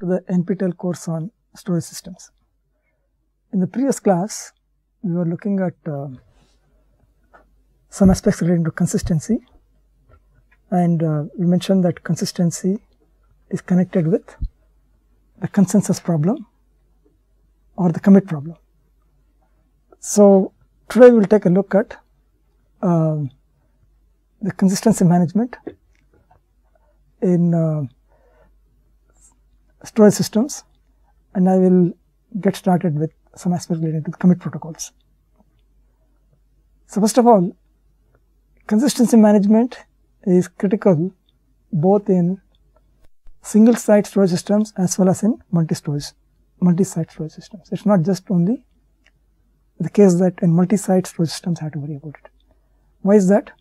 to the NPTEL course on storage systems. In the previous class, we were looking at some aspects relating to consistency, and we mentioned that consistency is connected with the consensus problem or the commit problem. So today we will take a look at the consistency management in storage systems, and I will get started with some aspects related to the commit protocols. So first of all, consistency management is critical both in single site storage systems as well as in multi-site storage systems. It's not just only the case that in multi-site storage systems I have to worry about it. Why is that?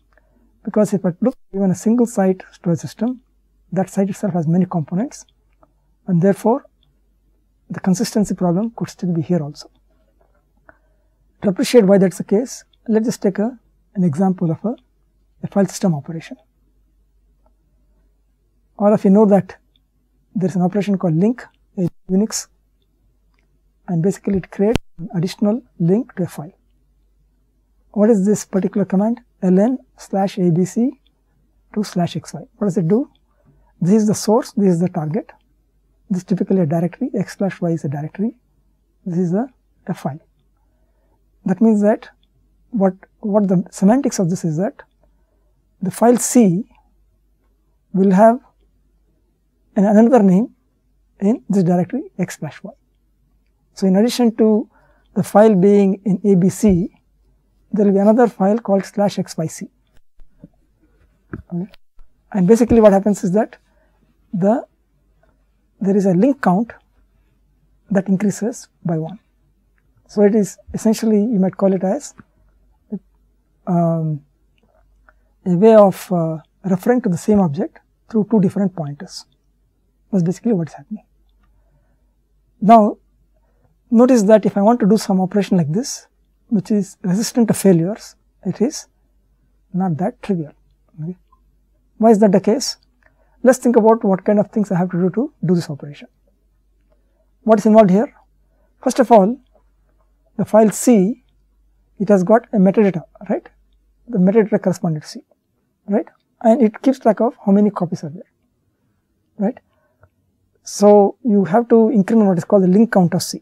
Because if I look even a single site storage system, that site itself has many components, and therefore the consistency problem could still be here also. To appreciate why that's the case, let's just take an example of a file system operation. All of you know that there is an operation called link in Unix, and basically it creates an additional link to a file. What is this particular command? ln/abc to /xy. What does it do? This is the source, this is the target. This is typically a directory, x/y is a directory, this is a file. That means that what the semantics of this is that the file C will have another name in this directory x/y. So in addition to the file being in ABC, there will be another file called /xyc. Okay. And basically what happens is that there is a link count that increases by 1. So it is essentially, you might call it as a way of referring to the same object through two different pointers. That's basically what is happening. Now, notice that if I want to do some operation like this, which is resistant to failures, it is not that trivial. Okay. Why is that the case? Let's think about what kind of things I have to do this operation. What is involved here? First of all, the file C, it has got a metadata, right? The metadata corresponding to C, right? And it keeps track of how many copies are there, right? So you have to increment what is called the link count of C.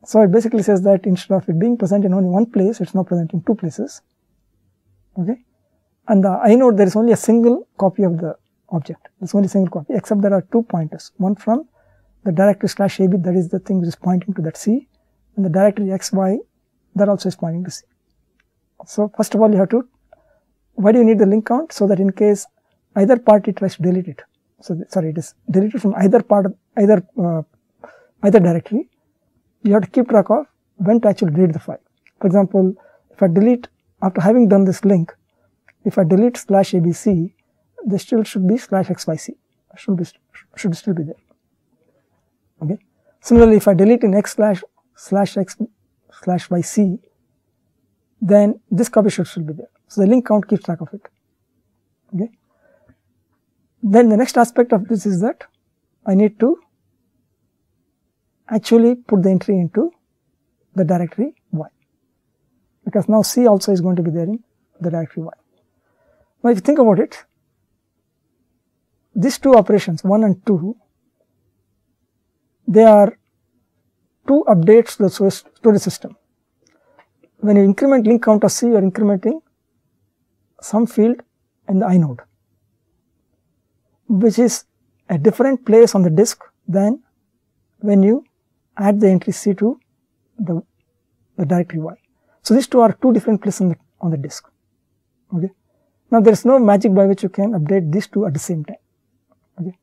So it basically says that instead of it being present in only one place, it's now present in 2 places, okay? And the inode, there is only a single copy of the object. There's only a single copy, except there are 2 pointers. One from the directory /ab, that is the thing which is pointing to that C, and the directory xy, that also is pointing to C. So first of all, you have to, why do you need the link count? So that in case either party tries to delete it, so sorry, it is deleted from either part of either directory, you have to keep track of when to actually delete the file. For example, if I delete, after having done this link, if I delete /abc, there still should be /xyc, should still be there. Okay. Similarly, if I delete in x/x/yc, then this copy should still be there. So the link count keeps track of it. Okay. Then the next aspect of this is that I need to actually put the entry into the directory y, because now C also is going to be there in the directory y. Now if you think about it, these 2 operations, 1 and 2, they are 2 updates to the storage system. When you increment link count of C, you are incrementing some field in the inode, which is a different place on the disk than when you add the entry C to the directory y. So these 2 are 2 different places on the disk. Okay. Now there is no magic by which you can update these 2 at the same time. Okay.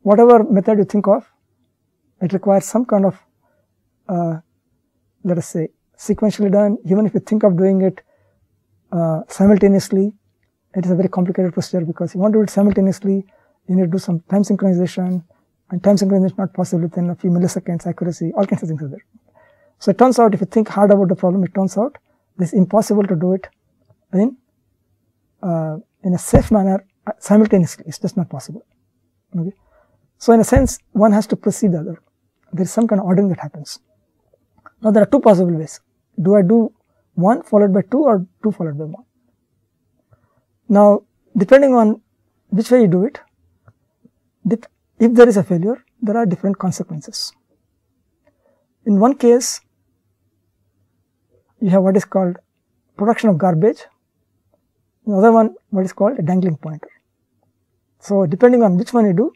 Whatever method you think of, it requires some kind of let us say sequentially done. Even if you think of doing it simultaneously, it is a very complicated procedure, because you want to do it simultaneously, you need to do some time synchronization, and time synchronization is not possible within a few milliseconds accuracy, all kinds of things are there. So it turns out, if you think hard about the problem, it turns out it is impossible to do it in a safe manner simultaneously. It's just not possible. Okay. So in a sense, one has to precede the other. There is some kind of ordering that happens. Now there are two possible ways. Do I do 1 followed by 2 or 2 followed by 1? Now depending on which way you do it, if there is a failure, there are different consequences. In one case, you have what is called production of garbage. In the other one, what is called a dangling pointer. So depending on which one you do,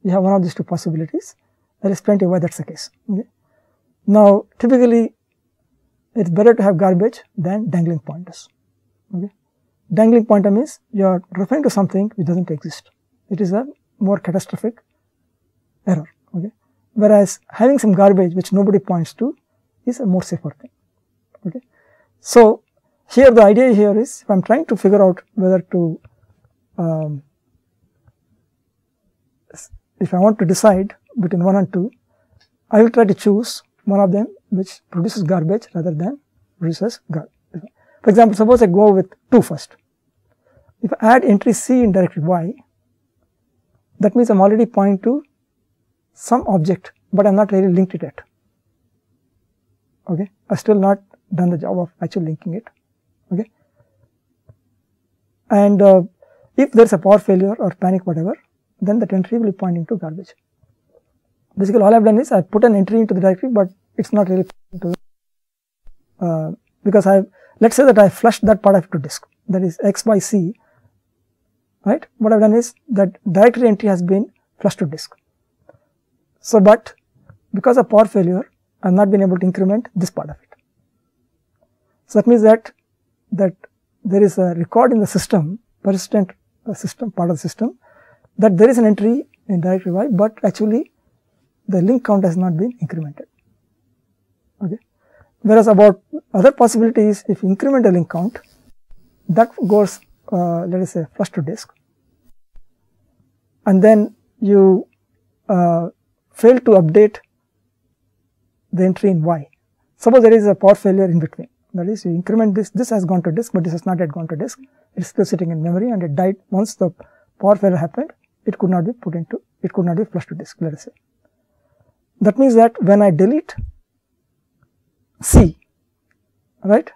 you have one of these two possibilities. I'll explain to you why that's the case. Okay. Now typically, it's better to have garbage than dangling pointers. Okay. Dangling pointer means you are referring to something which doesn't exist. It is a more catastrophic error. Okay. Whereas having some garbage which nobody points to is a more safer thing. Okay. So here the idea here is, if I am trying to figure out whether to if I want to decide between 1 and 2, I will try to choose one of them which produces garbage rather than produces garbage. For example, suppose I go with 2 first. If I add entry C in directory Y, that means I am already pointing to some object, but I am not really linked it yet. Okay, I still not done the job of actually linking it. Okay, and if there is a power failure or panic, whatever, then that entry will be pointing to garbage. Basically, all I have done is I put an entry into the directory, but it's not really pointing to because let's say that I flushed that part of it to disk, that is X by C, right? What I've done is that directory entry has been flushed to disk. So, but because of power failure, I have not been able to increment this part of it. So that means that there is a record in the system, persistent system, part of the system, that there is an entry in directory Y, but actually the link count has not been incremented. Okay. Whereas about other possibilities, if you increment the link count, that goes let us say flush to disk, and then you fail to update the entry in Y. Suppose there is a power failure in between, that is you increment this has gone to disk, but this has not yet gone to disk, it is still sitting in memory and it died once the power failure happened, it could not be flushed to disk, let us say. That means that when I delete C, right,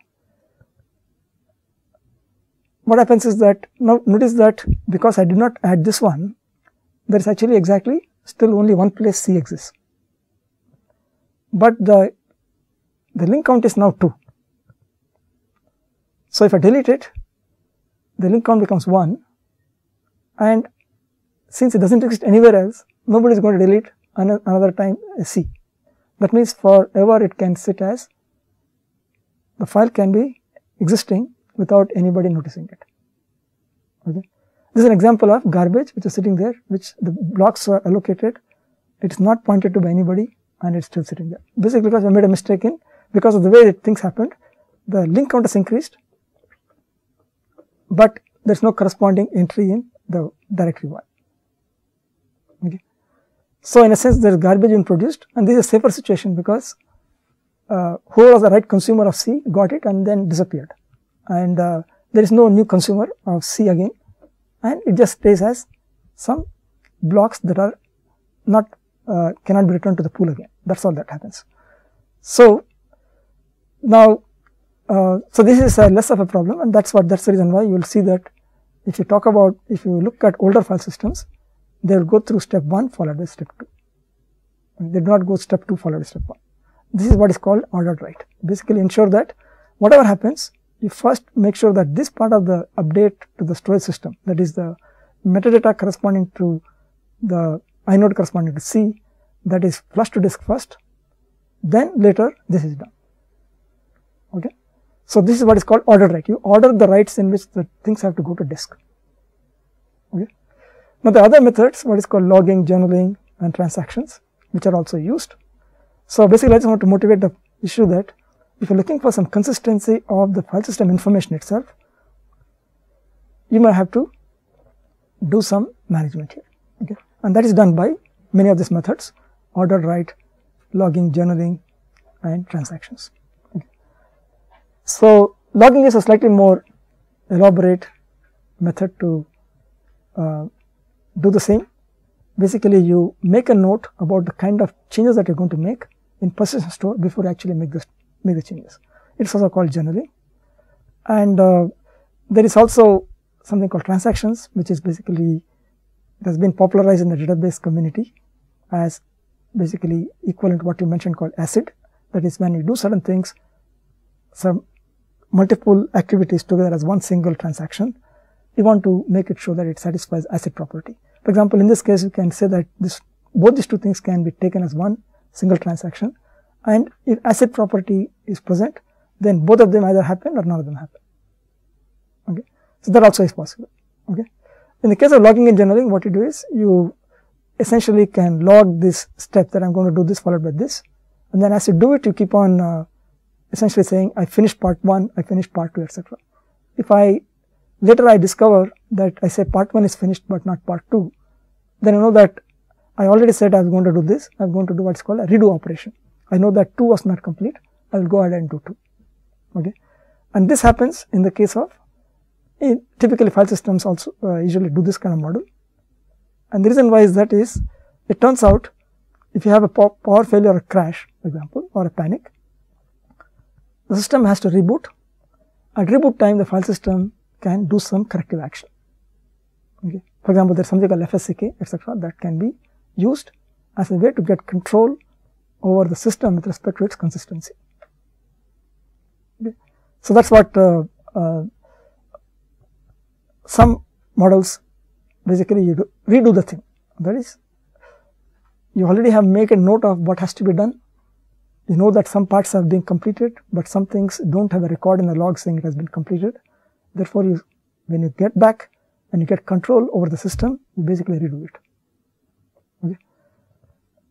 what happens is that, now notice that because I did not add this one, there is actually exactly still only one place C exists, but the link count is now 2. So if I delete it, the link count becomes 1, and since it doesn't exist anywhere else, nobody is going to delete another time a C. That means forever it can sit as, the file can be existing without anybody noticing it. Okay. This is an example of garbage which is sitting there, which the blocks are allocated, it is not pointed to by anybody and it is still sitting there. Basically because I made a mistake because of the way things happened, the link count has increased, but there is no corresponding entry in the directory Y. Okay. So in a sense there is garbage being produced, and this is a safer situation because whoever was the right consumer of C got it and then disappeared, and there is no new consumer of C again, and it just stays as some blocks that are not cannot be returned to the pool again. That's all that happens. So now so this is less of a problem, and that's the reason why you will see that if you look at older file systems, they will go through step 1 followed by step 2. They do not go step 2 followed by step 1. This is what is called ordered write. Basically ensure that whatever happens, you first make sure that this part of the update to the storage system, that is the metadata corresponding to the inode corresponding to C, that is flushed to disk first, then later this is done. Okay. So this is what is called ordered write. You order the writes in which the things have to go to disk. Okay. Now the other methods, what is called logging, journaling and transactions, which are also used. So basically I just want to motivate the issue that if you are looking for some consistency of the file system information itself, you may have to do some management here. Okay. And that is done by many of these methods: ordered write, logging, journaling and transactions. Okay. So logging is a slightly more elaborate method to do the same, basically you make a note about the kind of changes that you're going to make in persistent store before you actually make the changes. It's also called journaling. And there is also something called transactions, which is basically, it has been popularized in the database community as basically equivalent to what you mentioned called ACID. That is, when you do certain things, some multiple activities together as one single transaction, you want to make it show that it satisfies ACID property. For example, in this case, you can say that both these two things can be taken as one single transaction, and if ACID property is present, then both of them either happen or none of them happen. Okay, so that also is possible. Okay, in the case of logging and journaling, what you do is you essentially can log this step that I'm going to do this followed by this, and then as you do it, you keep on essentially saying I finished part 1, I finished part 2, etc. If later I discover that I say part 1 is finished but not part 2, then I know that I already said I was going to do this. I'm going to do what's called a redo operation. I know that 2 was not complete. I will go ahead and do 2. Okay, and this happens in the case of typically file systems also usually do this kind of model. And the reason why is that is, it turns out if you have a power failure or crash, for example, or a panic, the system has to reboot. At reboot time, the file system can do some corrective action. Okay. For example, there is something called FSCK, etc., that can be used as a way to get control over the system with respect to its consistency. Okay. So that's what some models basically you redo the thing. That is, you already have made a note of what has to be done. You know that some parts have been completed, but some things don't have a record in the log saying it has been completed. Therefore, when you get back and you get control over the system, you basically redo it. Okay.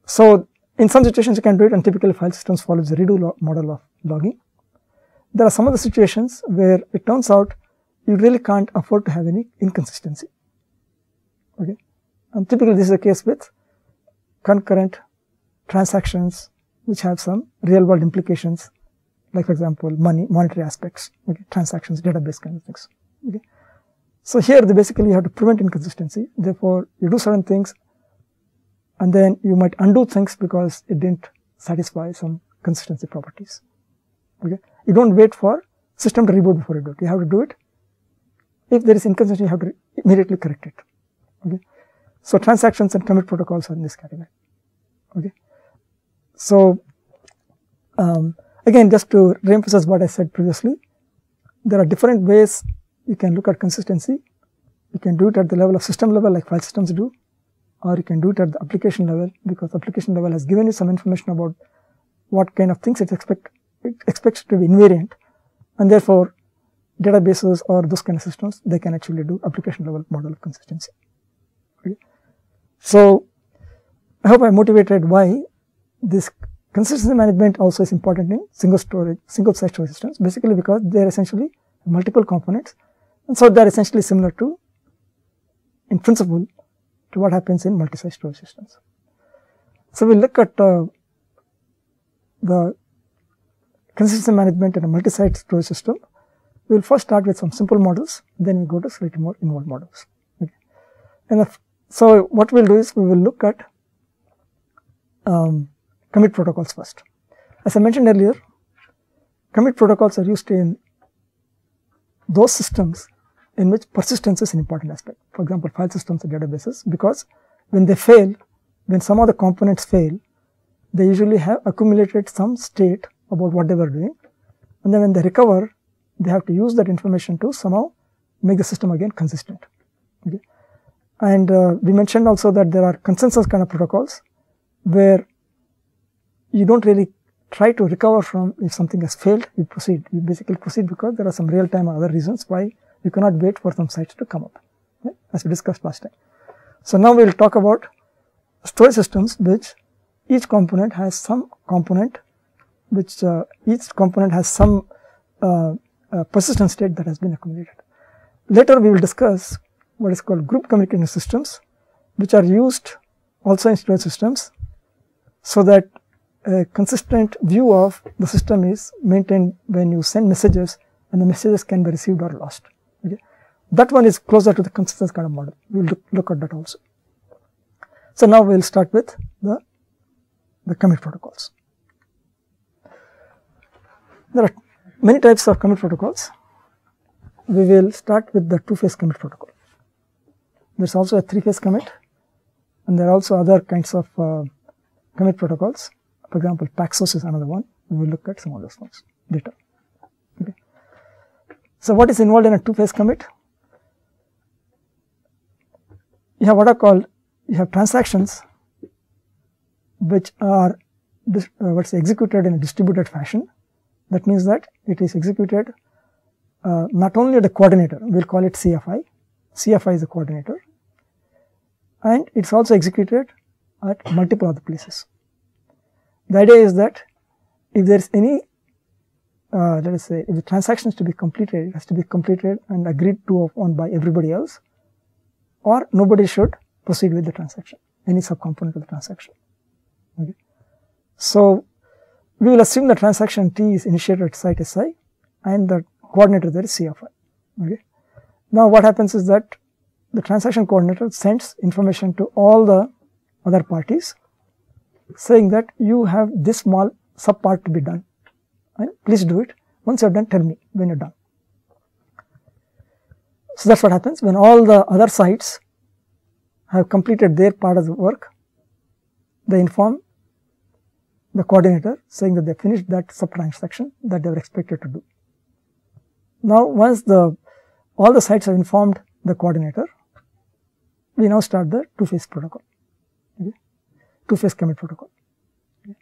So in some situations you can do it, and typically file systems follows the redo model of logging. There are some other situations where it turns out you really can't afford to have any inconsistency. Okay. And typically this is the case with concurrent transactions which have some real world implications, like for example monetary aspects, okay, transactions, database kind of things. Okay. So here basically you have to prevent inconsistency. Therefore, you do certain things and then you might undo things because it didn't satisfy some consistency properties. Okay. You don't wait for system to reboot before you do it. You have to do it. If there is inconsistency, you have to immediately correct it. Okay. So transactions and commit protocols are in this category. Okay. So again, just to reemphasize what I said previously, there are different ways you can look at consistency. You can do it at the level of system level like file systems do, or you can do it at the application level, because application level has given you some information about what kind of things it expects to be invariant, and therefore databases or those kind of systems, they can actually do application level model of consistency. Okay. So I hope I motivated why this consistency management also is important in single site storage systems, basically because they are essentially multiple components, and so they are essentially similar to, in principle, to what happens in multi-site storage systems. So we look at the consistency management in a multi-site storage system. We will first start with some simple models, then we go to slightly more involved models. Okay. And so what we'll do is we will look at commit protocols first. As I mentioned earlier, commit protocols are used in those systems in which persistence is an important aspect. For example, file systems and databases, because when they fail, when some of the components fail, they usually have accumulated some state about what they were doing, and then when they recover, they have to use that information to somehow make the system again consistent. Okay. And we mentioned also that there are consensus kind of protocols where you don't really try to recover from if something has failed, you proceed. You basically proceed because there are some real time or other reasons why you cannot wait for some sites to come up, okay, as we discussed last time. So now we will talk about storage systems which each component has some component which each component has some persistent state that has been accumulated. Later we will discuss what is called group communication systems, which are used also in storage systems so that a consistent view of the system is maintained when you send messages and the messages can be received or lost. Okay. That one is closer to the consistency kind of model. We will look at that also. So now we will start with the commit protocols. There are many types of commit protocols. We will start with the two-phase commit protocol. There is also a three-phase commit, and there are also other kinds of commit protocols. For example, Paxos is another one. We will look at some of those ones later. Okay. So what is involved in a two-phase commit? You have what are called, you have transactions which are executed in a distributed fashion. That means that it is executed not only at the coordinator, we will call it CFI. CFI is the coordinator, and it is also executed at multiple other places. The idea is that if there is any, let us say, if the transaction is to be completed, it has to be completed and agreed to on by everybody else, or nobody should proceed with the transaction, any subcomponent of the transaction. Okay. So we will assume the transaction T is initiated at site Si, and the coordinator there is CFI. Okay. Now what happens is that the transaction coordinator sends information to all the other parties, saying that you have this small sub part to be done, and please do it. Once you are done, tell me when you are done. So that's what happens when all the other sites have completed their part of the work. They inform the coordinator saying that they finished that sub transaction that they were expected to do. Now once all the sites have informed the coordinator, we now start the two-phase protocol, okay? Two-phase commit protocol. Okay.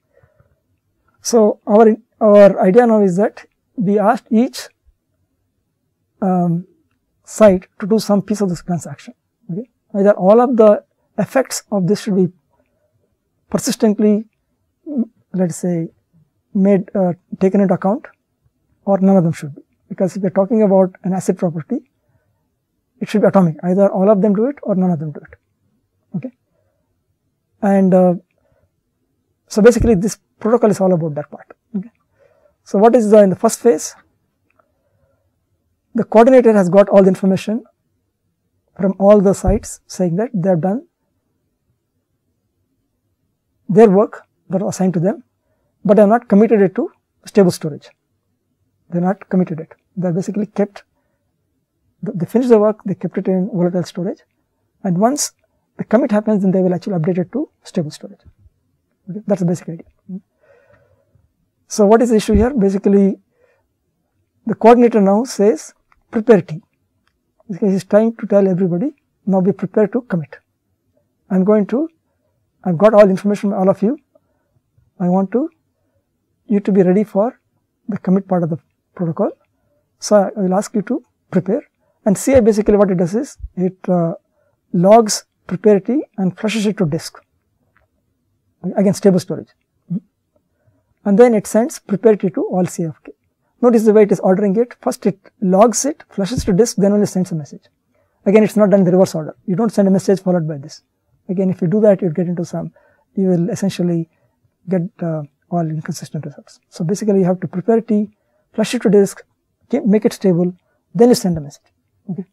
So our idea now is that we asked each site to do some piece of this transaction. Okay. Either all of the effects of this should be persistently, let us say, taken into account, or none of them should be. Because if we are talking about an asset property, it should be atomic. Either all of them do it or none of them do it. Okay. And so basically this protocol is all about that part. Okay. So what is in the first phase? The coordinator has got all the information from all the sites saying that they have done their work that was assigned to them, but they have not committed it to stable storage. They are not committed it. They are basically kept, they finished the work, they kept it in volatile storage, and once the commit happens, then they will actually update it to stable storage. Okay. That is the basic idea. So what is the issue here? Basically, the coordinator now says prepare T. He is trying to tell everybody, now be prepared to commit. I've got all information from all of you. I want you to be ready for the commit part of the protocol. So I will ask you to prepare. And CI basically what it does is, it logs prepare T and flushes it to disk, again stable storage. And then it sends prepare T to all CFK. Notice the way it is ordering it. First it logs it, flushes to disk, then only sends a message. Again, it is not done in the reverse order. You don't send a message followed by this. Again, if you do that, you get into you will essentially get all inconsistent results. So basically, you have to prepare T, flush it to disk, make it stable, then you send a message. Okay.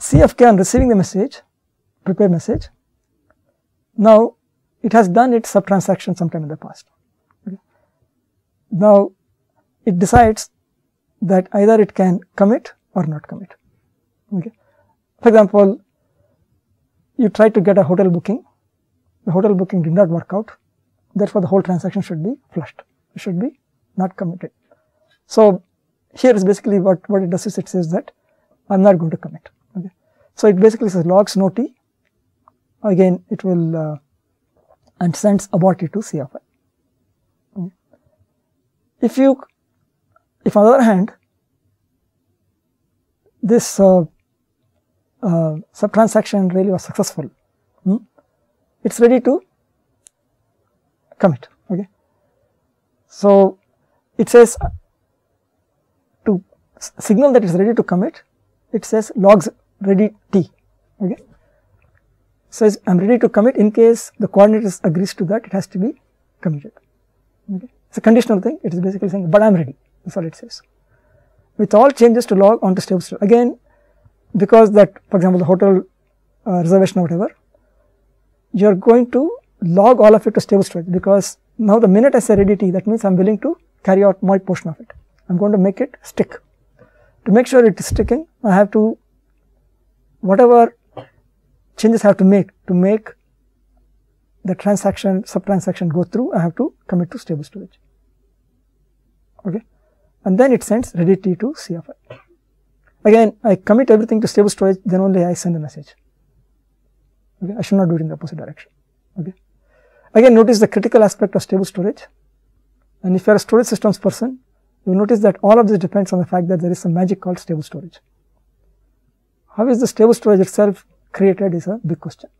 CFK on receiving the message, prepare message. Now it has done its sub transaction sometime in the past. Okay. Now it decides that either it can commit or not commit. Okay. For example, you try to get a hotel booking, the hotel booking did not work out, therefore the whole transaction should be flushed, it should be not committed. So here is basically what it does is it says that I am not going to commit. Okay. So it basically says logs no T, again it will and sends abort it to CFI. Okay. If on the other hand this sub-transaction really was successful, it is ready to commit. Okay. So it says to signal that it is ready to commit, it says logs ready T. Okay. Says I am ready to commit in case the coordinator agrees to that, it has to be committed. Okay. It's a conditional thing, it is basically saying, but I am ready, that's all it says. With all changes to log onto stable storage. Again, because that, for example, the hotel reservation or whatever, you are going to log all of it to stable storage, because now the minute I say ready T, that means I am willing to carry out my portion of it. I am going to make it stick. To make sure it is sticking, I have to, whatever changes I have to make the transaction, sub-transaction go through, I have to commit to stable storage. Okay. And then it sends ready T to CFI. Again, I commit everything to stable storage, then only I send a message. Okay. I should not do it in the opposite direction. Okay. Again, notice the critical aspect of stable storage. And if you are a storage systems person, you notice that all of this depends on the fact that there is some magic called stable storage. How is the stable storage itself created is a big question.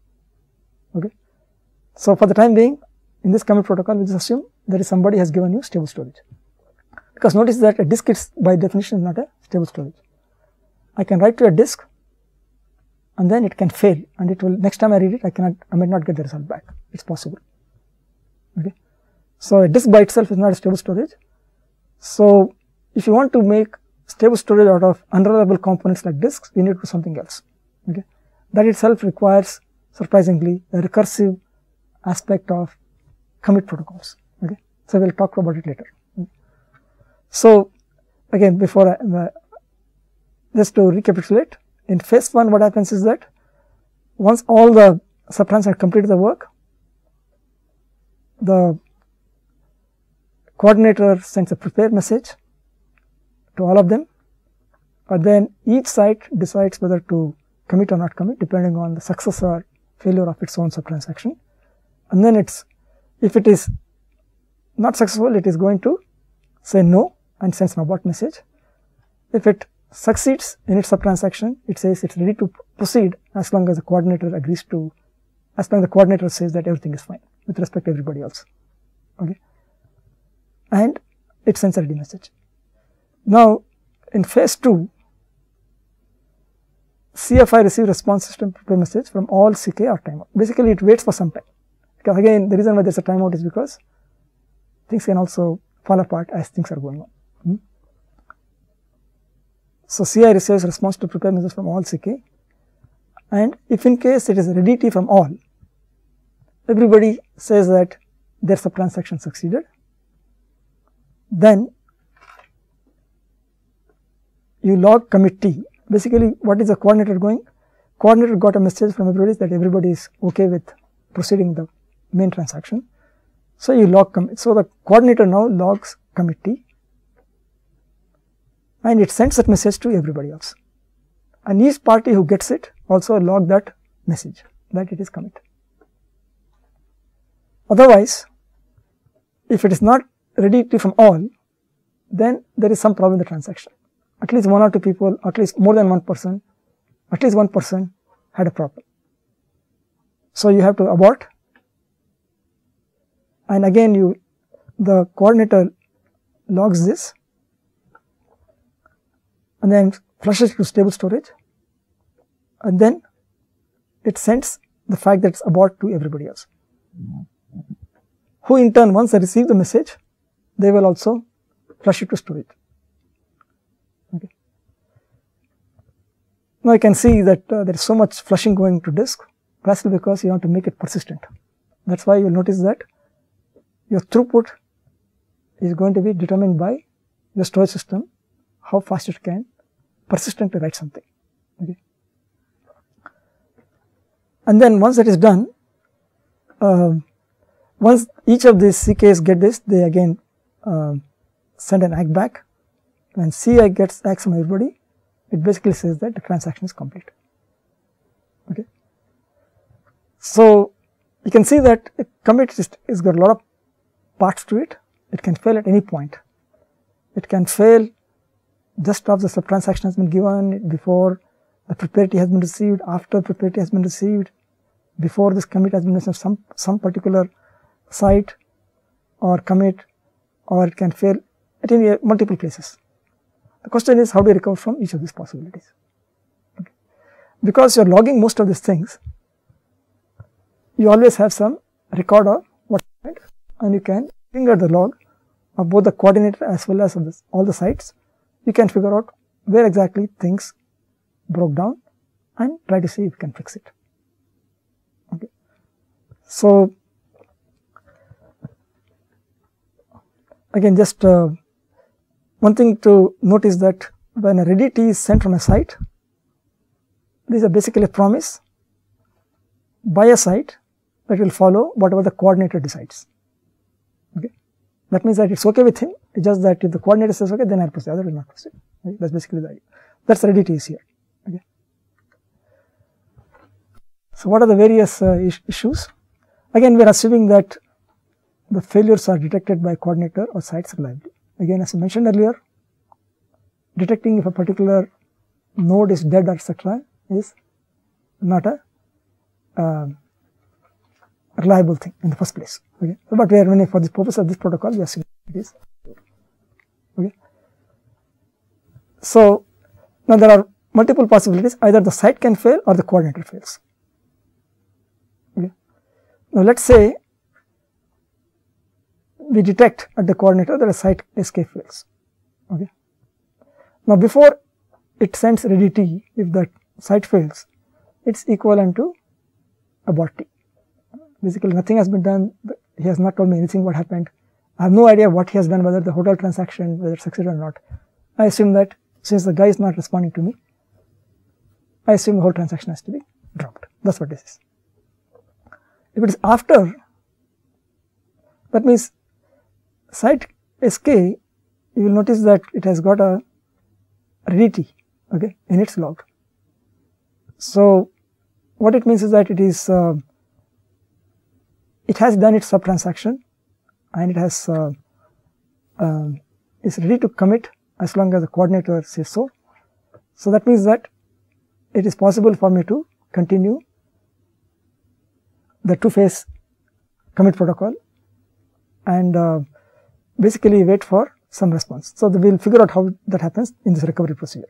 Okay. So, for the time being, in this commit protocol, we just assume there is somebody has given you stable storage. Because notice that a disk is by definition is not a stable storage. I can write to a disk and then it can fail, and it will, next time I read it, I might not get the result back. It's possible. Okay. So, a disk by itself is not a stable storage. So, if you want to make stable storage out of unreliable components like disks, we need to do something else. Okay. That itself requires, surprisingly, a recursive aspect of commit protocols. Okay. So, we will talk about it later. Okay. So, again, before just to recapitulate, in phase 1, what happens is that once all the subtrans have completed the work, the coordinator sends a prepare message to all of them, but then each site decides whether to commit or not commit, depending on the success or failure of its own subtransaction. And then if it is not successful, it is going to say no and sends an abort message. If it succeeds in its subtransaction, it says it's ready to proceed as long as the coordinator agrees to, as long as the coordinator says that everything is fine with respect to everybody else. Okay. And it sends a ready message. Now, in phase 2, CFI receives response system prepare message from all CK or timeout. Basically, it waits for some time, because again, the reason why there is a timeout is because things can also fall apart as things are going on. So, CI receives response to prepare message from all CK, and if in case it is ready T from all, everybody says that their subtransaction succeeded, then you log commit T. Basically, what is the coordinator going? Coordinator got a message from everybody that everybody is okay with proceeding the main transaction. So, you log commit. So, the coordinator now logs commit T, and it sends that message to everybody else. And each party who gets it also log that message that it is commit. Otherwise, if it is not ready T from all, then there is some problem in the transaction. At least 1 or 2 people, at least more than one person, at least one person had a problem. So, you have to abort, and again the coordinator logs this and then flushes it to stable storage, and then it sends the fact that it's abort to everybody else, who in turn, once they receive the message, they will also flush it to storage. Okay. Now, you can see that there is so much flushing going to disk, precisely because you want to make it persistent. That is why you will notice that your throughput is going to be determined by your storage system, how fast it can persistently write something. Okay. And then once that is done, once each of these CKs get this, they again send an ACK back. When CI gets ACK from everybody, it basically says that the transaction is complete. Okay. So, you can see that a commit is got a lot of parts to it. It can fail at any point. It can fail just after the subtransaction has been given, before the preparity has been received, after preparity has been received, before this commit has been made some particular site or commit, or it can fail at any multiple places. The question is, how do you recover from each of these possibilities? Okay. Because you are logging most of these things, you always have some record of what happened, and you can finger the log of both the coordinator as well as of this, all the sites. You can figure out where exactly things broke down and try to see if you can fix it. Okay. So, again just one thing to note is that when a ready T is sent from a site, these are basically a promise by a site that will follow whatever the coordinator decides. Okay. That means that it's okay with him, it's just that if the coordinator says okay, then I'll proceed, other will not proceed. Okay. That's basically the idea. That's ready T is here. Okay. So, what are the various issues? Again, we are assuming that the failures are detected by coordinator or sites reliably. Again, as I mentioned earlier, detecting if a particular node is dead or etc. is not a reliable thing in the first place. Okay. But we are, for the purpose of this protocol, we assume it is. Okay. So, now there are multiple possibilities, either the site can fail or the coordinator fails. Okay. Now, let us say we detect at the coordinator that a site SK fails. Okay. Now, before it sends ready T, if that site fails, it is equivalent to abort T. Basically, nothing has been done, he has not told me anything what happened. I have no idea what he has done, whether the hotel transaction, whether it succeeded or not. I assume that since the guy is not responding to me, I assume the whole transaction has to be dropped. That is what this is. If it is after, that means site SK, you will notice that it has got a ready T, okay, in its log. So, what it means is that it is it has done its sub transaction and it has is ready to commit as long as the coordinator says so. So, that means that it is possible for me to continue the two-phase commit protocol and basically wait for some response. So, we will figure out how that happens in this recovery procedure.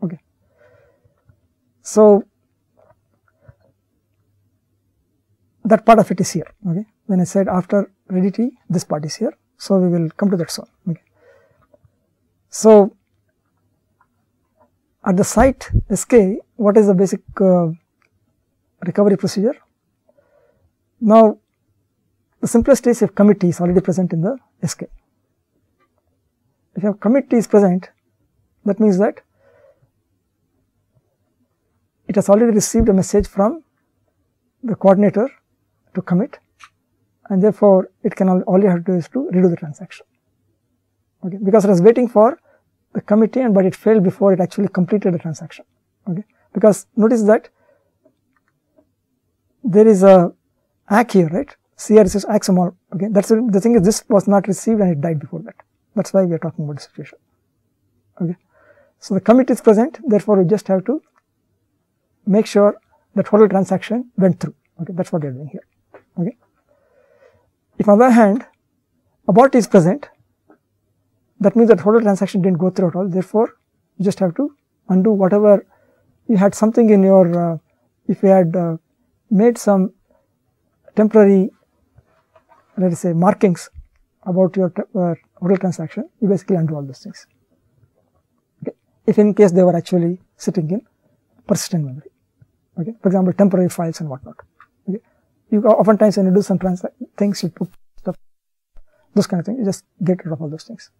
Okay. So, that part of it is here. Okay. When I said after ready T, this part is here. So, we will come to that soon. Okay. So, at the site SK, what is the basic recovery procedure? Now, the simplest is if commit T is already present in the SK. If you have commit T is present, that means that it has already received a message from the coordinator to commit, and therefore, it can all you have to do is to redo the transaction. Okay, because it was waiting for the commit and but it failed before it actually completed the transaction. Okay, because notice that there is a ACK here, right? CR is ACK small. Okay, that's the thing is this was not received and it died before that. That's why we are talking about the situation. Okay, so the commit is present. Therefore, we just have to make sure that total transaction went through. Okay, that's what we are doing here. Okay. If on the other hand, abort is present, that means that total transaction didn't go through at all. Therefore, you just have to undo whatever you had something in your, if you had made some temporary, let us say, markings about your total transaction, you basically undo all those things. Okay. If in case they were actually sitting in persistent memory. Okay. For example, temporary files and whatnot. Okay. You oftentimes when you do some things, you put stuff, those kind of things, you just get rid of all those things.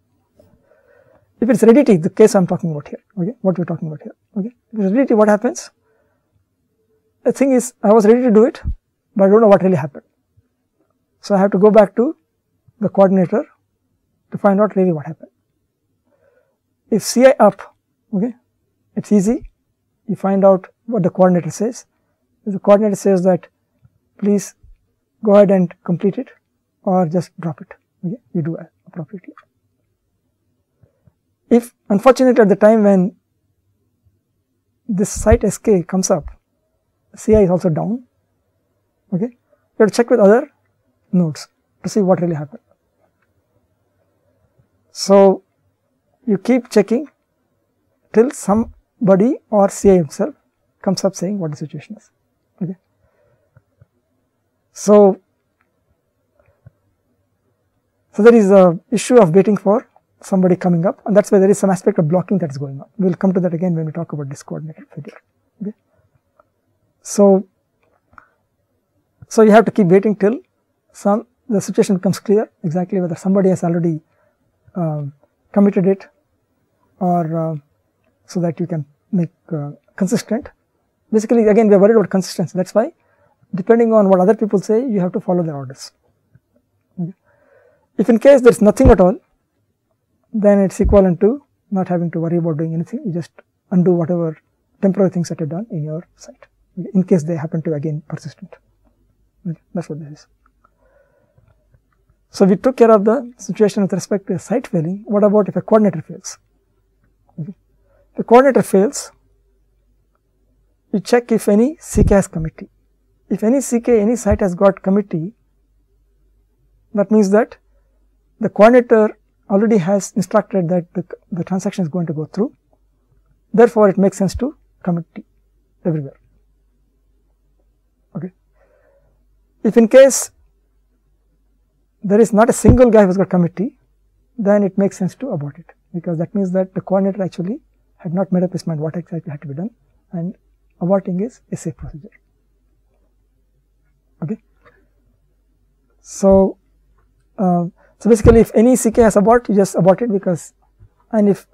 If it's ready T, the case I'm talking about here, okay, what we're talking about here, okay. If it's ready T, what happens? The thing is, I was ready to do it, but I don't know what really happened. So I have to go back to the coordinator to find out really what happened. If CI up, okay, it's easy. You find out what the coordinator says. If the coordinator says that please go ahead and complete it or just drop it, okay, you do it appropriately. If unfortunately at the time when this site SK comes up, CI is also down, okay, you have to check with other nodes to see what really happened. So, you keep checking till somebody or CI himself comes up saying what the situation is. Okay. So there is a issue of waiting for somebody coming up, and that's why there is some aspect of blocking that is going on. We will come to that again when we talk about this coordinated failure. Okay. So So you have to keep waiting till the situation becomes clear exactly whether somebody has already committed it, or so that you can make consistent. Basically, again, we are worried about consistency. That's why, depending on what other people say, you have to follow their orders. Okay. If in case there is nothing at all, then it's equivalent to not having to worry about doing anything. You just undo whatever temporary things that are done in your site, okay, in case they happen to again persistent. Okay. That's what this is. So we took care of the situation with respect to a site failing. What about if a coordinator fails? Okay. If a coordinator fails, you check if any CK has committee. If any CK, any site has got committee, that means that the coordinator already has instructed that the transaction is going to go through. Therefore, it makes sense to committee everywhere. Okay. If in case there is not a single guy who has got committee, then it makes sense to abort it, because that means that the coordinator actually had not made up his mind what exactly had to be done, and aborting is a safe procedure. Okay. So basically, if any CK has abort, you just abort it, because, and if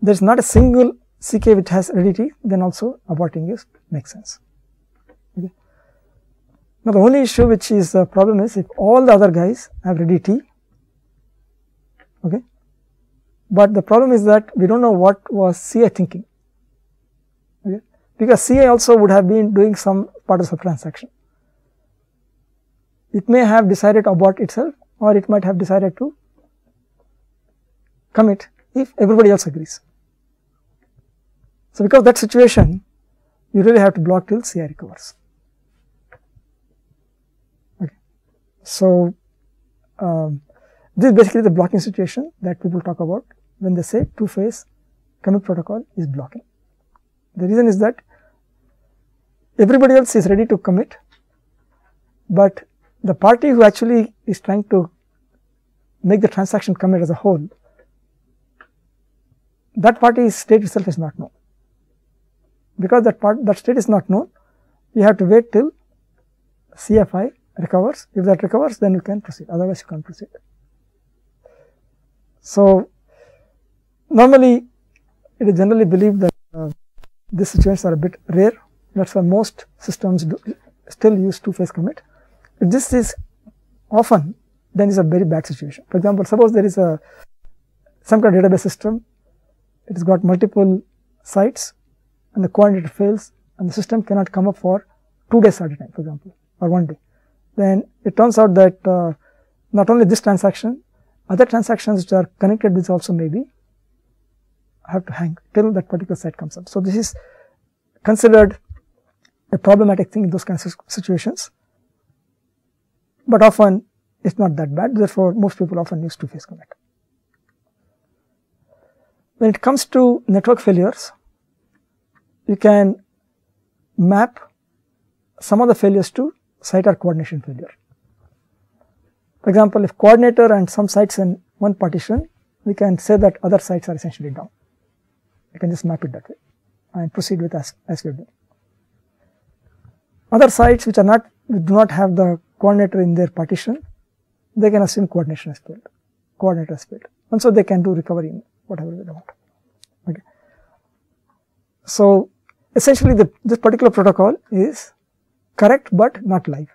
there is not a single CK which has ready T, then also aborting makes sense. Okay. Now, the only issue which is a problem is if all the other guys have ready T, okay, but the problem is that we don't know what was CA thinking, okay, because CA also would have been doing some part of the transaction. It may have decided to abort itself, or it might have decided to commit if everybody else agrees. So, because of that situation, you really have to block till CI recovers. Okay. So, this is basically the blocking situation that people talk about when they say two-phase commit protocol is blocking. The reason is that everybody else is ready to commit, but the party who actually is trying to make the transaction commit as a whole, that party's state itself is not known. Because that state is not known, you have to wait till CFI recovers. If that recovers, then you can proceed, otherwise you can't proceed. So, normally it is generally believed that these situations are a bit rare. That's why most systems still use two-phase commit. If this is often, then it's a very bad situation. For example, suppose there is some kind of database system, it has got multiple sites, and the coordinator fails, and the system cannot come up for 2 days at a time, for example, or 1 day. Then it turns out that not only this transaction, other transactions which are connected with also maybe have to hang till that particular site comes up. So, this is considered a problematic thing in those kinds of situations, but often it's not that bad. Therefore, most people often use two-phase commit. When it comes to network failures, you can map some of the failures to site or coordination failure. For example, if coordinator and some sites in one partition, we can say that other sites are essentially down. You can just map it that way and proceed with as we have done. Other sites which do not have the coordinator in their partition, they can assume coordination has failed, coordinator has failed, and so they can do recovery in whatever they want. Okay. So, essentially this particular protocol is correct but not live.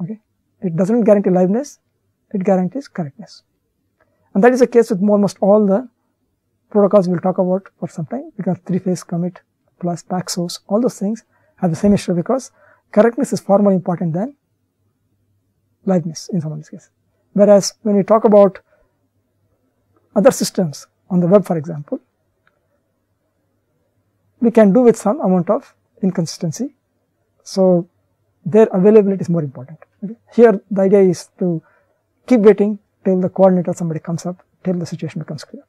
Okay. It does not guarantee liveness, it guarantees correctness, and that is the case with almost all the protocols we will talk about for some time, because three-phase commit plus back source, all those things have the same issue, because correctness is far more important than liveness in some of these cases. Whereas, when we talk about other systems on the web, for example, we can do with some amount of inconsistency. So, their availability is more important. Okay. Here, the idea is to keep waiting till the coordinator somebody comes up, till the situation becomes clear.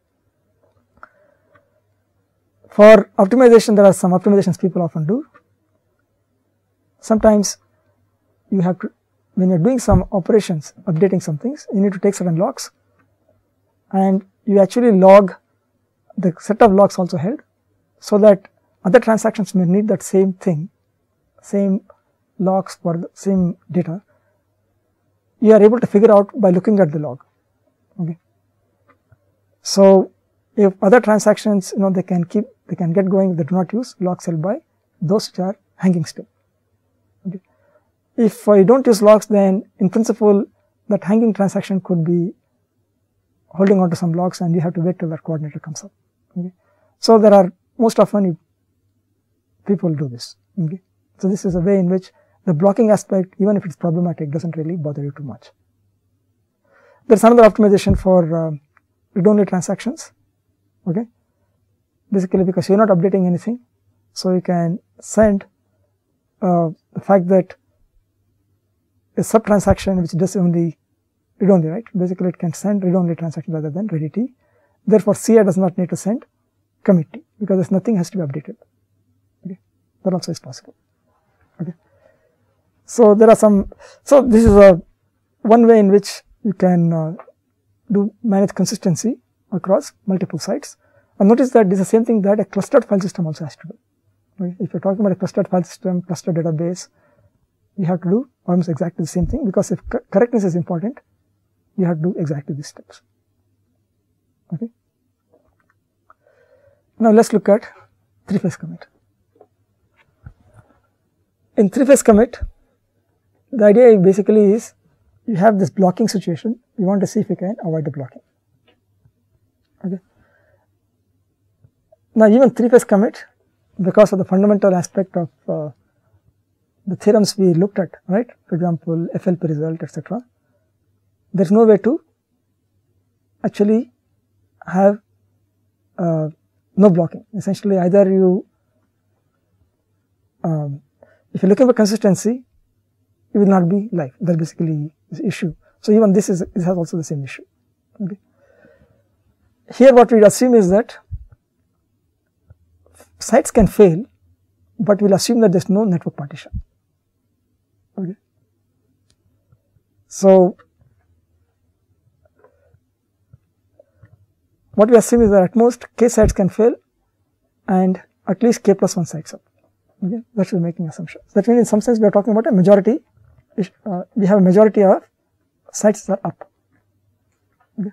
For optimization, there are some optimizations people often do. Sometimes you have to, when you are doing some operations, updating some things, you need to take certain logs, and you actually log the set of logs also held, so that other transactions may need that same thing, same logs for the same data, you are able to figure out by looking at the log. Okay. So if other transactions, they can get going, they do not use log cell by those which are hanging still. Okay. If you don't use logs, then in principle that hanging transaction could be holding on to some logs and you have to wait till that coordinator comes up. Okay. So there are most often people do this. Okay. So this is a way in which the blocking aspect, even if it's problematic, doesn't really bother you too much. There's another optimization for read-only transactions. Okay. Basically because you're not updating anything, so you can send the fact that a sub-transaction which does only read-only, right? Basically it can send read-only transaction rather than read-t. Therefore, CI does not need to send commit-t because there's nothing has to be updated. Okay. That also is possible. Okay. So there are some, so this is one way in which you can manage consistency across multiple sites. And notice that this is the same thing that a clustered file system also has to do. Okay. If you're talking about a clustered file system, clustered database, you have to do almost exactly the same thing, because if correctness is important, you have to do exactly these steps. Okay. Now let's look at three-phase commit. In three-phase commit, the idea basically is you have this blocking situation, you want to see if you can avoid the blocking. Okay. Now even three-phase commit, because of the fundamental aspect of the theorems we looked at, right? For example, FLP result, etc. There's no way to actually have no blocking. Essentially, either you, if you're looking for consistency, it will not be live. That's basically the issue. So even this has also the same issue. Okay. Here, what we assume is that sites can fail, but we'll assume that there's no network partition. Okay. So what we assume is that at most k sites can fail and at least k plus 1 sites up. Okay. That's what we're making assumptions. That means in some sense we are talking about a majority, we have a majority of sites that are up. Okay.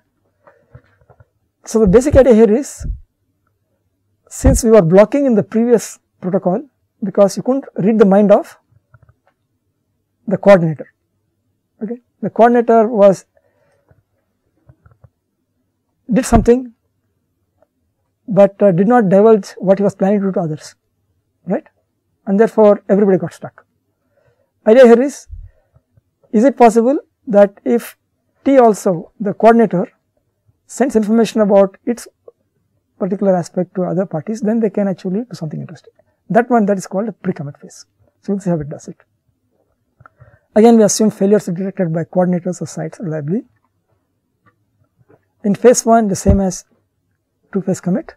So the basic idea here is, since we were blocking in the previous protocol because you couldn't read the mind of the coordinator. Okay. The coordinator did something, but did not divulge what he was planning to do to others, right? And therefore, everybody got stuck. Idea here is it possible that if T also, the coordinator, sends information about its particular aspect to other parties, then they can actually do something interesting. That is called a pre-commit phase. So we'll see how it does it. Again, we assume failures are detected by coordinators or sites reliably. In phase 1, the same as two-phase commit.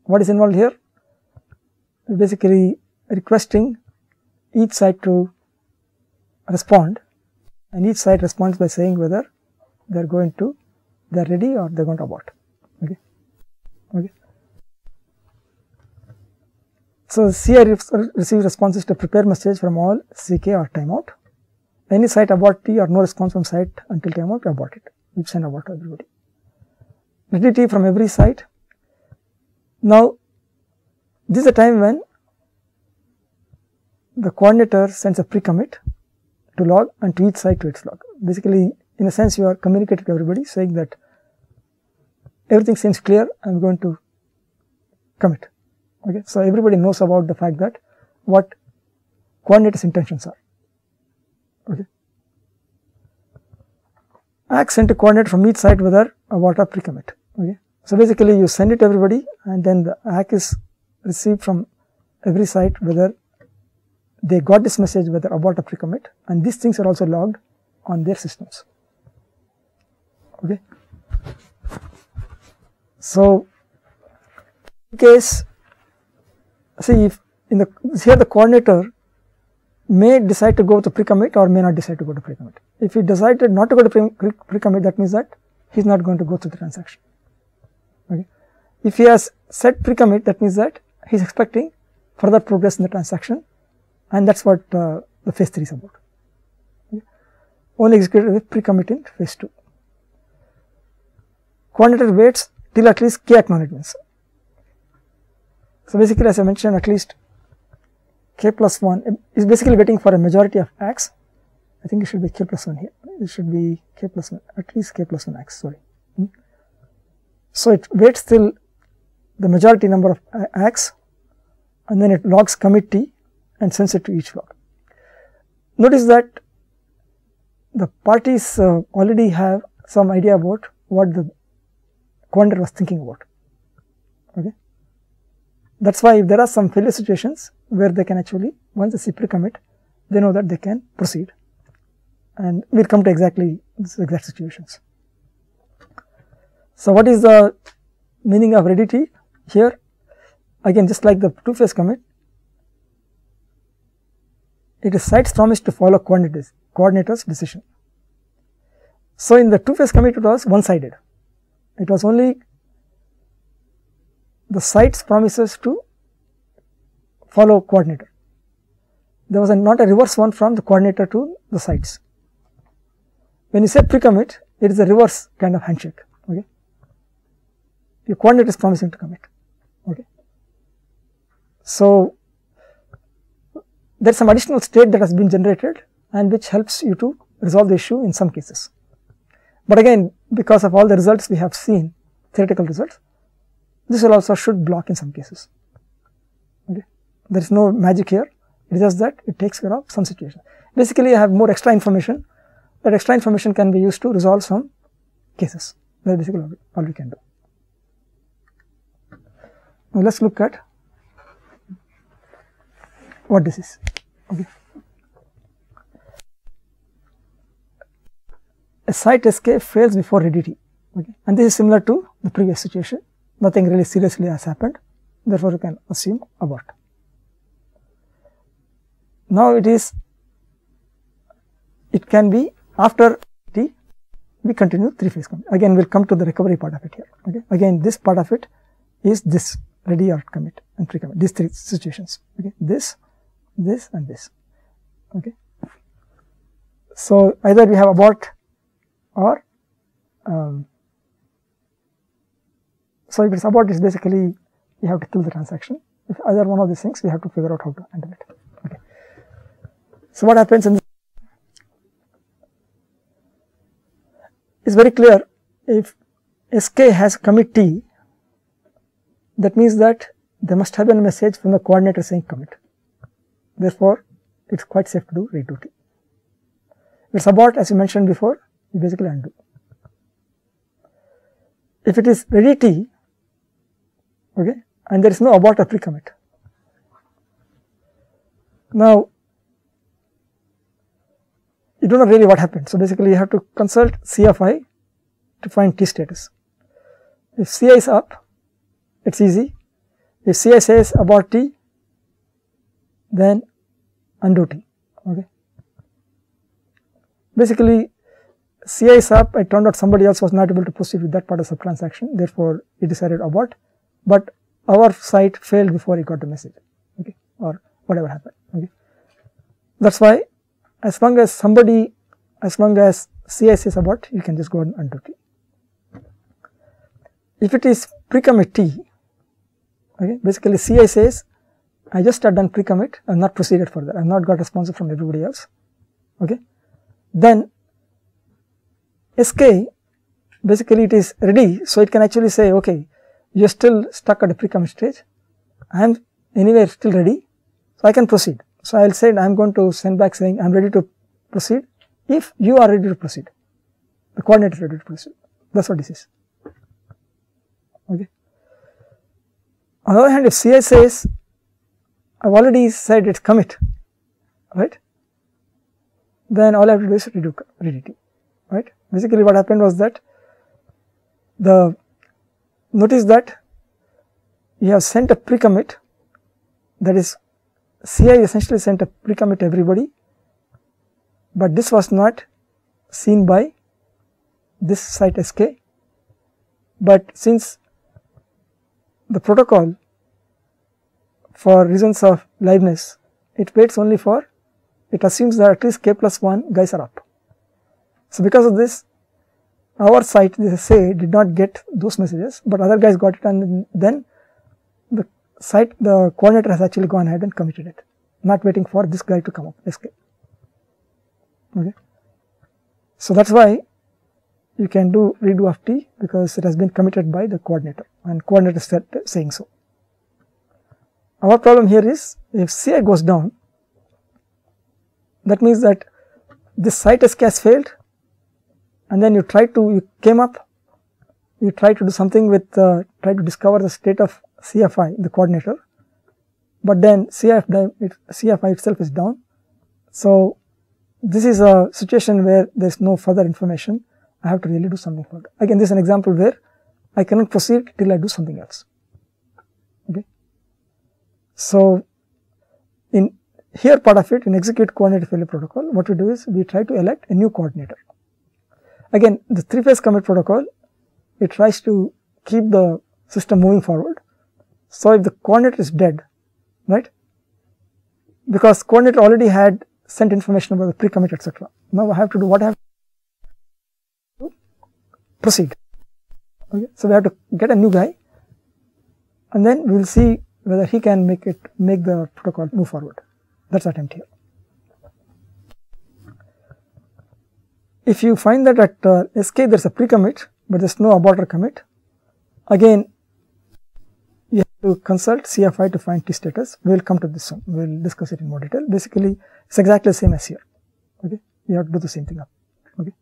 What is involved here? Basically requesting each site to respond, and each site responds by saying whether they're ready or they're going to abort. Okay. Okay. So CI receives responses to prepare message from all CK or timeout. Any site abort T or no response from site until timeout, we abort it. We send abort to everybody. Ready T from every site. Now this is a time when the coordinator sends a pre-commit to log and to each site to its log. Basically, in a sense, you are communicating to everybody saying that everything seems clear, I'm going to commit. Okay. So everybody knows about the fact that what coordinator's intentions are. Okay. ACK sent a coordinate from each site whether abort or pre-commit. Okay. So basically, you send it to everybody, and then the ACK is received from every site whether they got this message whether abort or pre-commit, and these things are also logged on their systems. Okay. So in case, see if here the coordinator may decide to go to pre-commit or may not decide to go to pre-commit. If he decided not to go to pre-commit, that means that he is not going to go through the transaction. Okay. If he has set pre-commit, that means that he is expecting further progress in the transaction, and that is what the phase 3 is about. Okay. Only executed with pre-commit in phase 2. Coordinator waits till at least k acknowledgements. So basically, as I mentioned, at least k plus 1 is basically waiting for a majority of acts. I think it should be k plus 1 here. It should be k plus 1, at least k plus 1 acts, sorry. So it waits till the majority number of acts, and then it logs commit T and sends it to each log. Notice that the parties already have some idea about what the coordinator was thinking about. Okay. That is why if there are some failure situations where they can actually, once they see pre-commit, they know that they can proceed, and we will come to exactly these exact situations. So what is the meaning of ready T here? Again, just like the 2-phase commit, it is site's promise to follow coordinator's decision. So in the 2-phase commit, it was one-sided. It was only the site's promises to follow coordinator. There was not a reverse one from the coordinator to the sites. When you say pre-commit, it is a reverse kind of handshake. Okay, your coordinator is promising to commit. Okay, so there is some additional state that has been generated and which helps you to resolve the issue in some cases. But again, because of all the results we have seen, theoretical results, this will also should block in some cases. Okay, there is no magic here. It is just that it takes care of some situation. Basically, I have more extra information. That extra information can be used to resolve some cases. That is basically all we can do. Now let us look at what this is. Okay. A site escape fails before ready T. Okay. And this is similar to the previous situation. Nothing really seriously has happened. Therefore, you can assume abort. Now it can be after T, we continue 3-phase commit. Again, we will come to the recovery part of it here. Okay. Again, this part of it is this ready or commit and pre-commit, these 3 situations. Okay. This and this. Okay. So either we have abort or so if it is abort, is basically you have to kill the transaction. If either one of these things, we have to figure out how to handle it. Okay. So what happens in this? It's very clear. If Sk has commit T, that means that there must have been a message from the coordinator saying commit. Therefore, it is quite safe to do redo T. If it is abort, as you mentioned before, you basically undo. If it is ready T, okay, and there is no abort or pre-commit. Now, you do not really what happened. So basically, you have to consult C of I to find T status. If Ci is up, it is easy. If Ci says abort T, then undo T. Okay. Basically, Ci is up. It turned out somebody else was not able to proceed with that part of the transaction. Therefore, it decided abort. But our site failed before it got the message. Okay, or whatever happened. Okay. That's why, as long as Ci says abort, you can just go and undo T. If it is pre-commit T, okay, basically Ci says, I just have done pre-commit, I have not proceeded further, I have not got response from everybody else. Okay. Then Sk, basically it is ready, so it can actually say, okay, you are still stuck at the pre-commit stage, I am anyway still ready, so I can proceed. So I will say I am going to send back saying I am ready to proceed if you are ready to proceed, the coordinator is ready to proceed. That is what this is. Okay. On the other hand, if Ci says, I have already said it is commit, right, then all I have to do is redo ready T, right. Basically what happened was that notice that you have sent a pre-commit, that is Ci essentially sent a pre-commit to everybody, but this was not seen by this site Sk, but since the protocol for reasons of liveness it waits only for, it assumes that at least k plus 1 guys are up. So because of this, our site, this say, did not get those messages, but other guys got it, and then the site, the coordinator has actually gone ahead and committed it, not waiting for this guy to come up, SK. Okay. So that's why you can do redo of T, because it has been committed by the coordinator, and coordinator is saying so. Our problem here is, if Ci goes down, that means that this site SK has failed, and then you came up, you try to do something with, try to discover the state of CFI, the coordinator, but then CFI itself is down. So this is a situation where there is no further information. I have to really do something further. Again, this is an example where I cannot proceed till I do something else. Okay. So in here part of it, in execute coordinator failure protocol, what we do is we try to elect a new coordinator. Again, the 3-phase commit protocol, it tries to keep the system moving forward. So if the coordinator is dead, right, because coordinator already had sent information about the pre-commit, etc. Now I have to do what I have to proceed. Okay. So we have to get a new guy, and then we will see whether he can make the protocol move forward. That's attempt here. If you find that at SK there is a pre-commit, but there is no abort or commit, again you have to consult CFI to find T status. We will come to this one. We will discuss it in more detail. Basically, it's exactly the same as here. Okay, you have to do the same thing up. Okay,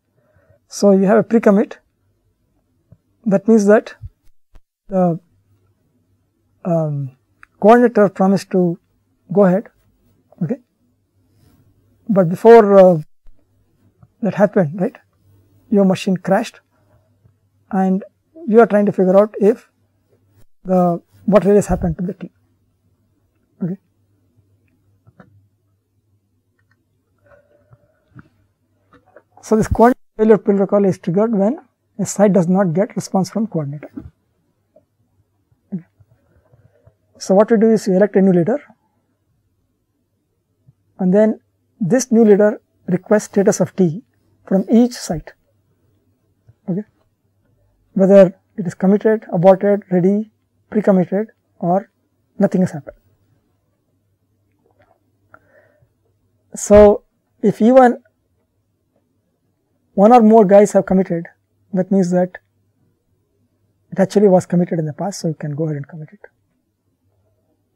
so you have a pre-commit. That means that the coordinator promised to go ahead. Okay, but before that happened, right, your machine crashed, and you are trying to figure out if what really has happened to the T. Okay. So this coordinator failure protocol is triggered when a site does not get response from coordinator. Okay. So what we do is we elect a new leader, and then this new leader requests status of T from each site. Okay. Whether it is committed, aborted, ready, pre-committed, or nothing has happened. So if even one or more guys have committed, that means that it actually was committed in the past, so you can go ahead and commit it.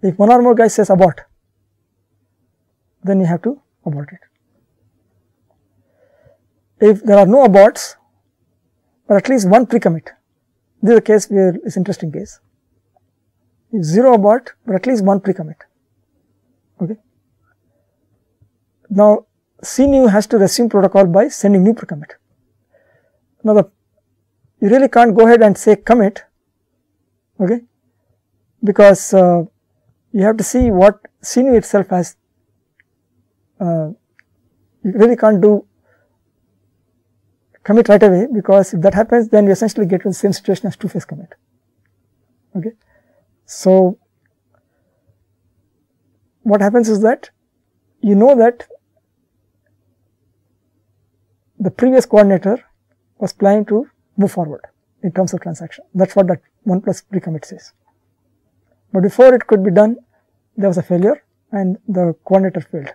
If one or more guys says abort, then you have to abort it. If there are no aborts, or at least one pre-commit, this is a case where it's an interesting case. If 0 abort, but at least one pre-commit. Okay. Now CNew has to resume protocol by sending new pre-commit. Now you really can't go ahead and say commit, okay, because you have to see what CNew itself has. You really can't do commit right away, because if that happens, then you essentially get to the same situation as 2-phase commit. Okay. So what happens is that you know that the previous coordinator was planning to move forward in terms of transaction. That's what that 1 plus pre-commit says. But before it could be done, there was a failure and the coordinator failed,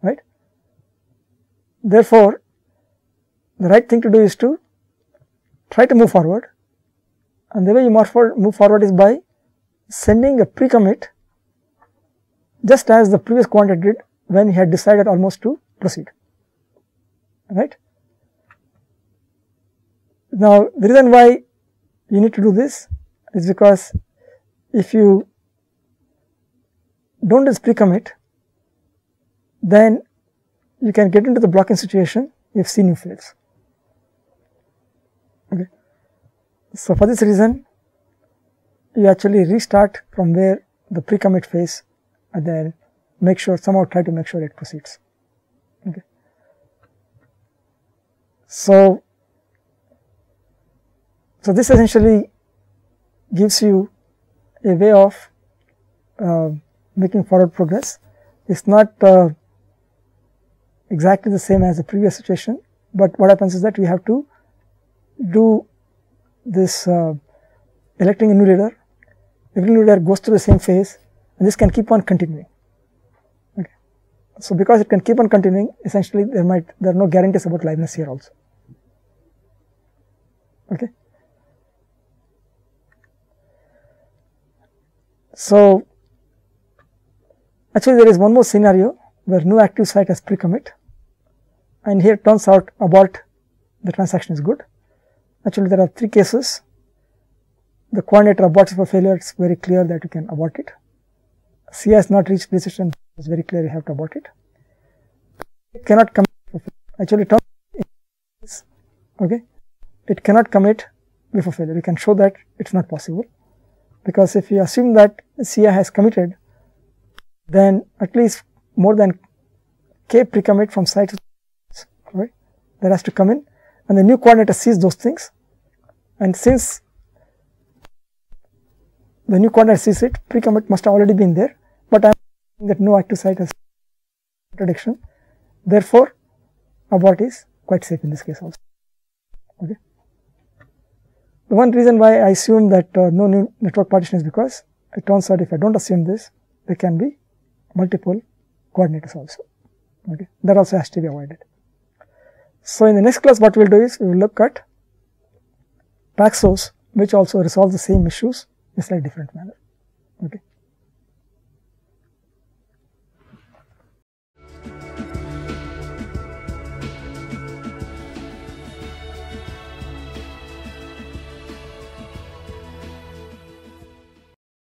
right? Therefore, the right thing to do is to try to move forward, and the way you move forward is by sending a pre-commit just as the previous coordinator did when he had decided almost to proceed, right? Now the reason why you need to do this is because if you don't do this pre-commit, then you can get into the blocking situation if CNew fails. Okay. So for this reason, you actually restart from where the pre-commit phase, and then try to make sure it proceeds. Okay. So this essentially gives you a way of making forward progress. is not exactly the same as the previous situation, but what happens is that we have to do this electing a new leader. Every new leader goes through the same phase, and this can keep on continuing. Okay. So because it can keep on continuing, essentially there are no guarantees about liveness here also. Okay. So actually there is one more scenario where no active site has pre-commit, and here it turns out abort the transaction is good. Actually there are 3 cases. The coordinator aborts for failure, it's very clear that you can abort it. CI has not reached precision, it's very clear you have to abort it. It cannot commit for failure. Actually it turns out, okay, it cannot commit before failure. You can show that it's not possible, because if you assume that CI has committed, then at least more than k pre-commit from site to right, that has to come in, and the new coordinator sees those things, and since the new coordinator sees it, pre-commit must have already been there, but I am saying that no active site has contradiction. Therefore, abort is quite safe in this case also. Okay. The one reason why I assume that no new network partition is because it turns out if I don't assume this, there can be multiple coordinators also. Okay. That also has to be avoided. So in the next class, what we will do is we will look at Paxos, which also resolves the same issues in a slightly different manner. Okay.